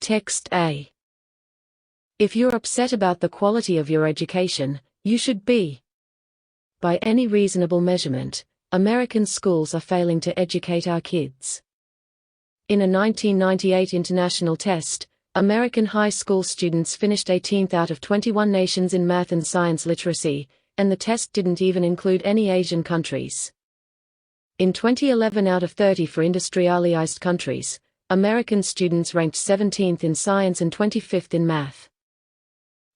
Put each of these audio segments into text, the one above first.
Text A. If you're upset about the quality of your education, you should be. By any reasonable measurement, American schools are failing to educate our kids. In a 1998 international test, American high school students finished 18th out of 21 nations in math and science literacy, and the test didn't even include any Asian countries. In 2011 out of 30 for industrialized countries, American students ranked 17th in science and 25th in math.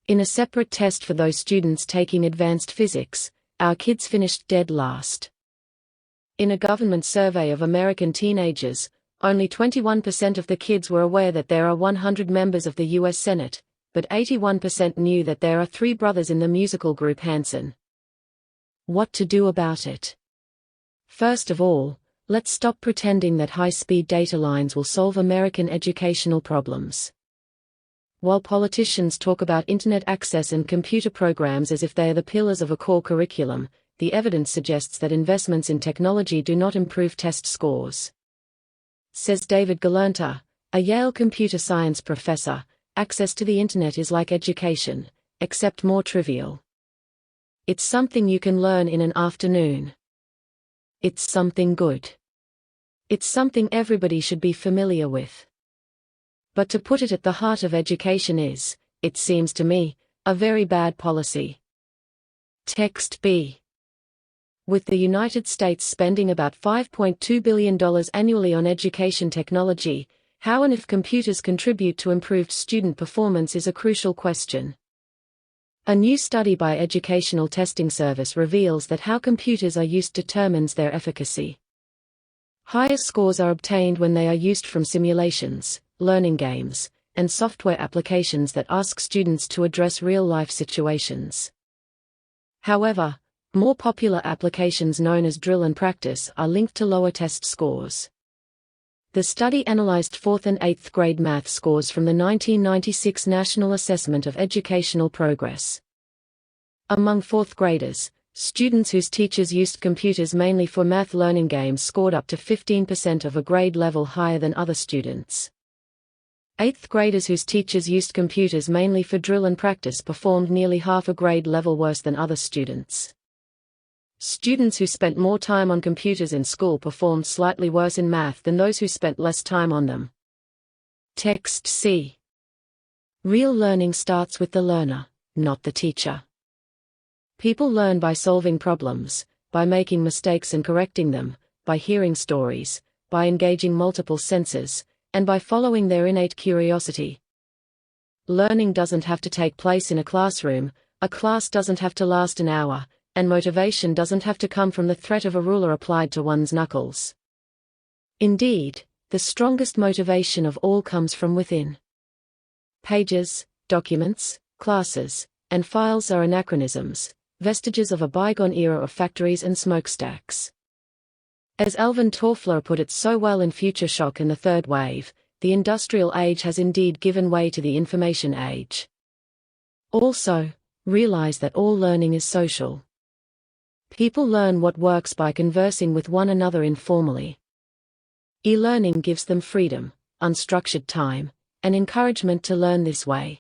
In a separate test for those students taking advanced physics, our kids finished dead last. In a government survey of American teenagers, only 21% of the kids were aware that there are 100 members of the U.S. Senate, but 81% knew that there are 3 brothers in the musical group Hanson. What to do about it? First of all, let's stop pretending that high-speed data lines will solve American educational problems. While politicians talk about internet access and computer programs as if they are the pillars of a core curriculum, the evidence suggests that investments in technology do not improve test scores. Says David Gelernter, a Yale computer science professor, access to the internet is like education, except more trivial. It's something you can learn in an afternoon. It's something good. It's something everybody should be familiar with. But to put it at the heart of education is, it seems to me, a very bad policy. Text B. With the United States spending about $5.2 billion annually on education technology, how and if computers contribute to improved student performance is a crucial question. A new study by Educational Testing Service reveals that how computers are used determines their efficacy. Higher scores are obtained when they are used from simulations, learning games, and software applications that ask students to address real-life situations. However, more popular applications known as drill and practice are linked to lower test scores. The study analyzed 4th and 8th grade math scores from the 1996 National Assessment of Educational Progress. Among 4th graders, students whose teachers used computers mainly for math learning games scored up to 15% of a grade level higher than other students. 8th graders whose teachers used computers mainly for drill and practice performed nearly half a grade level worse than other students. Students who spent more time on computers in school performed slightly worse in math than those who spent less time on them. Text C. Real learning starts with the learner, not the teacher. People learn by solving problems, by making mistakes and correcting them, by hearing stories, by engaging multiple senses, and by following their innate curiosity. Learning doesn't have to take place in a classroom, a class doesn't have to last an hour, and motivation doesn't have to come from the threat of a ruler applied to one's knuckles. Indeed, the strongest motivation of all comes from within. Pages, documents, classes, and files are anachronisms, vestiges of a bygone era of factories and smokestacks. As Alvin Toffler put it so well in Future Shock and the Third Wave, the industrial age has indeed given way to the information age. Also, realize that all learning is social. People learn what works by conversing with one another informally. E-learning gives them freedom, unstructured time, and encouragement to learn this way.